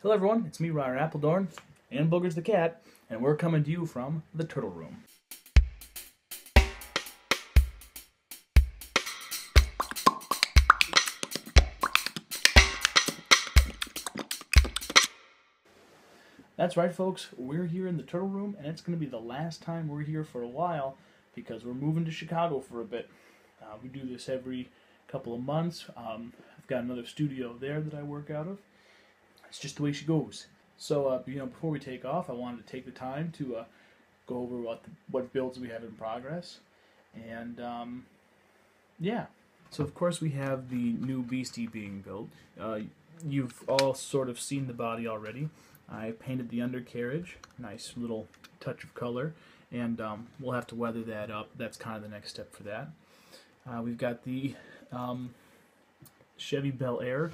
Hello everyone, it's me, Ryder Appledorn, and Boogers the Cat, and we're coming to you from the Turtle Room. That's right folks, we're here in the Turtle Room, and it's going to be the last time we're here for a while, because we're moving to Chicago for a bit. We do this every couple of months. I've got another studio there that I work out of. It's just the way she goes. So, before we take off, I wanted to take the time to go over what builds we have in progress. And, yeah. So, of course, we have the new Beastie being built. You've all sort of seen the body already. I painted the undercarriage, nice little touch of color, and we'll have to weather that up. That's kind of the next step for that. We've got the Chevy Bel Air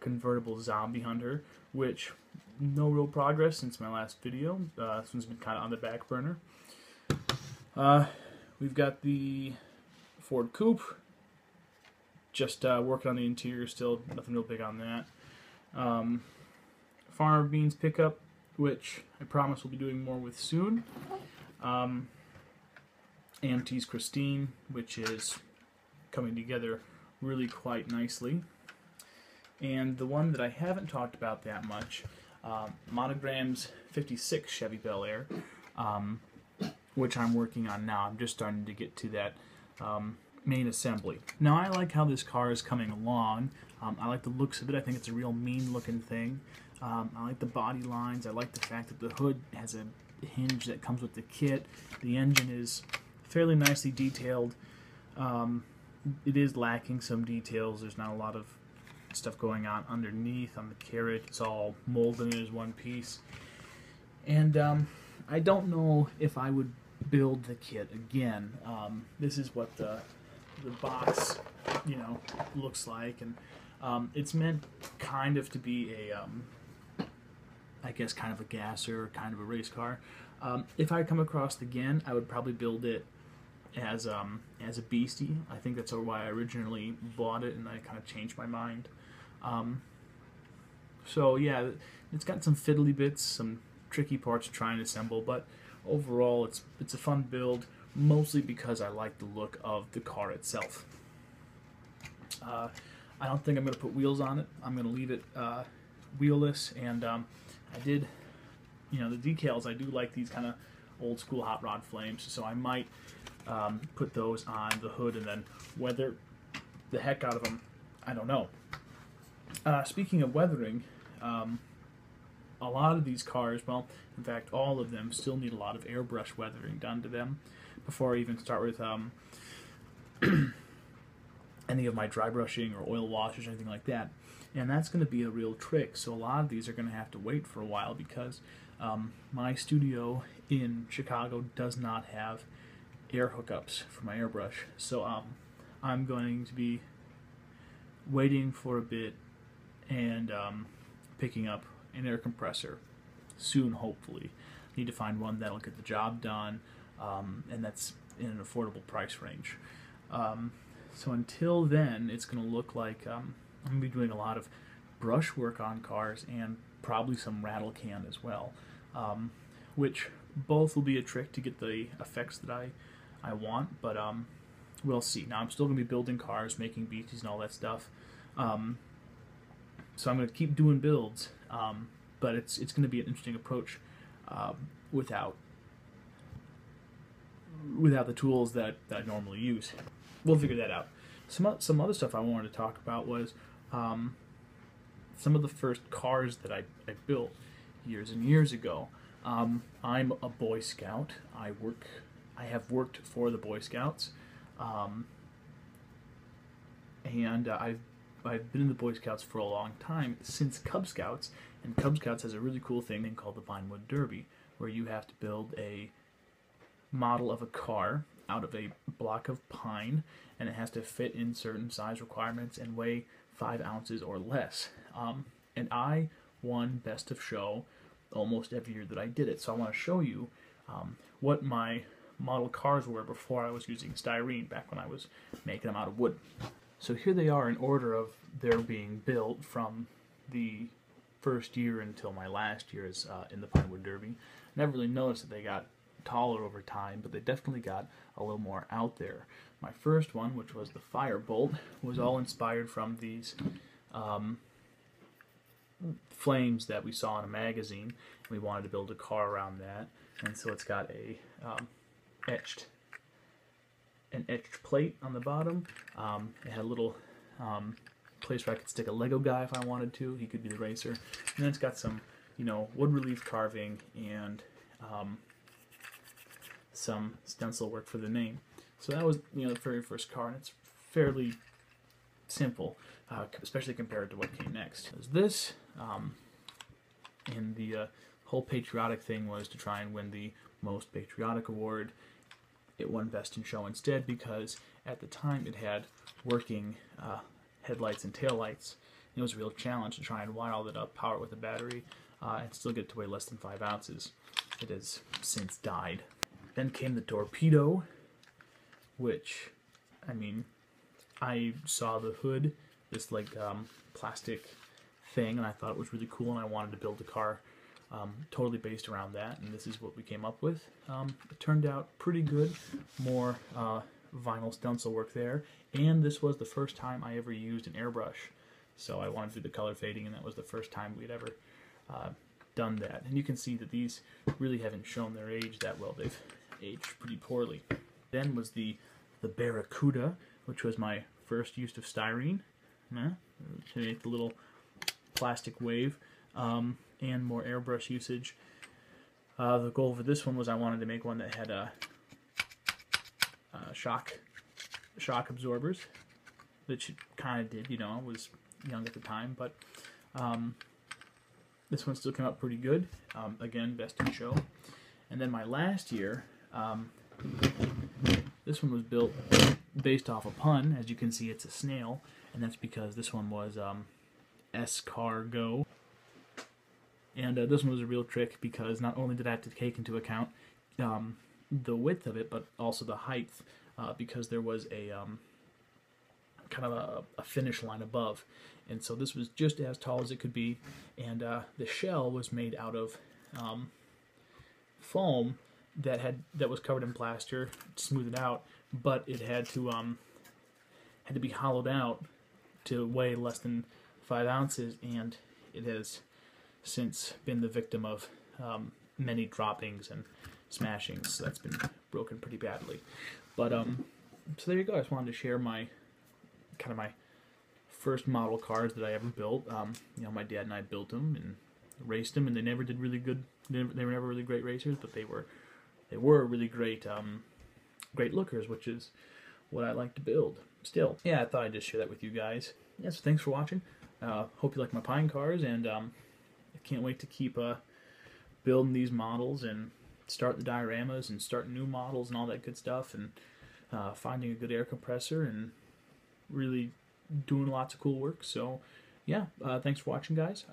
convertible zombie hunter, which no real progress since my last video. This one's been kind of on the back burner. We've got the Ford Coupe, just working on the interior still, nothing real big on that. Farmer Beans pickup, which I promise we'll be doing more with soon. AMT's Christine, which is coming together really quite nicely. And the one that I haven't talked about that much, Monogram's 56 Chevy Bel Air, which I'm working on now. I'm just starting to get to that main assembly. Now, I like how this car is coming along. I like the looks of it. I think it's a real mean-looking thing. I like the body lines. I like the fact that the hood has a hinge that comes with the kit. The engine is fairly nicely detailed. It is lacking some details. There's not a lot of stuff going on underneath on the carriage. It's all molded in as one piece. And I don't know if I would build the kit again. This is what the box, looks like, and it's meant kind of to be a I guess kind of a gasser, kind of a race car. If I come across it again, I would probably build it as a Beastie. I think that's why I originally bought it, and I kind of changed my mind. So yeah, it's got some fiddly bits, some tricky parts to try and assemble, but overall it's a fun build, mostly because I like the look of the car itself. I don't think I'm going to put wheels on it. I'm going to leave it wheelless, and I did, the decals, I do like these kind of old school hot rod flames, so I might put those on the hood and then weather the heck out of them. I don't know. Speaking of weathering, a lot of these cars, well, in fact, all of them still need a lot of airbrush weathering done to them before I even start with any of my dry brushing or oil washes or anything like that. And that's going to be a real trick. So a lot of these are going to have to wait for a while because my studio in Chicago does not have air hookups for my airbrush. So I'm going to be waiting for a bit and picking up an air compressor soon, hopefully. Need to find one that'll get the job done, and that's in an affordable price range. So until then, it's going to look like I'm going to be doing a lot of brush work on cars and probably some rattle can as well, which both will be a trick to get the effects that I want, but we'll see. Now, I'm still going to be building cars, making Beasties and all that stuff, so I'm going to keep doing builds, but it's going to be an interesting approach without the tools that I normally use. We'll figure that out. Some other stuff I wanted to talk about was some of the first cars that I built years and years ago. I'm a Boy Scout. I have worked for the Boy Scouts, and I've been in the Boy Scouts for a long time, since Cub Scouts, and Cub Scouts has a really cool thing called the Pinewood Derby, where you have to build a model of a car out of a block of pine, and it has to fit in certain size requirements and weigh 5 ounces or less. And I won Best of Show almost every year that I did it, so I want to show you what my model cars were before I was using styrene, back when I was making them out of wood. So here they are in order of their being built from the first year until my last year is in the Pinewood Derby. Never really noticed that they got taller over time, but they definitely got a little more out there. My first one, which was the Firebolt, was all inspired from these flames that we saw in a magazine. We wanted to build a car around that, and so it's got a an etched plate on the bottom. It had a little place where I could stick a Lego guy if I wanted to. He could be the racer. And then it's got some, wood relief carving and some stencil work for the name. So that was, the very first car, and it's fairly simple, especially compared to what came next. This, and the whole patriotic thing was to try and win the most patriotic award. It won Best in Show instead because at the time it had working headlights and taillights. It was a real challenge to try and wire all that up, power it with a battery, and still get it to weigh less than 5 ounces. It has since died. Then came the Torpedo, which, I saw the hood, this plastic thing, and I thought it was really cool, and I wanted to build a car totally based around that, and this is what we came up with. It turned out pretty good, more vinyl stencil work there, and this was the first time I ever used an airbrush, so I wanted to do the color fading, and that was the first time we'd ever done that. And you can see that these really haven't shown their age that well. They've aged pretty poorly. Then was the Barracuda, which was my first use of styrene, to make the little plastic wave, and more airbrush usage. The goal for this one was I wanted to make one that had shock absorbers, which it kind of did. I was young at the time, but this one still came out pretty good. Again, Best in Show. And then my last year, this one was built based off a pun. As you can see, it's a snail, and that's because this one was escargot. And this one was a real trick because not only did I have to take into account the width of it, but also the height, because there was a kind of a finish line above. And so this was just as tall as it could be, and the shell was made out of foam that was covered in plaster, smoothed out, but it had to be hollowed out to weigh less than 5 ounces, and it has since been the victim of many droppings and smashings. So that's been broken pretty badly. But so there you go. I just wanted to share my first model cars that I ever built. My dad and I built them and raced them, and they never did really good. They were never really great racers, but they were really great great lookers, which is what I like to build still. Yeah, I thought I'd just share that with you guys. Yeah, so thanks for watching. Hope you like my pine cars, and I can't wait to keep building these models and start the dioramas and start new models and all that good stuff, and finding a good air compressor and really doing lots of cool work. So yeah, thanks for watching, guys.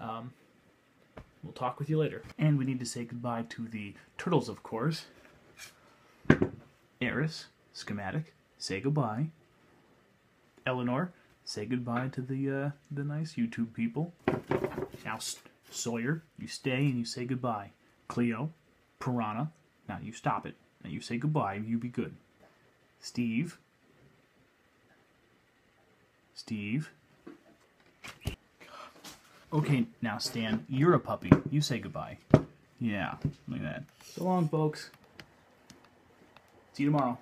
We'll talk with you later. And we need to say goodbye to the turtles, of course. Eris, Schematic, say goodbye. Eleanor, say goodbye to the nice YouTube people. Now, Sawyer, you stay and you say goodbye. Cleo, Piranha, now you stop it. Now you say goodbye and you be good. Steve. Okay, now Stan, you're a puppy. You say goodbye. Yeah, look at that. So long, folks. See you tomorrow.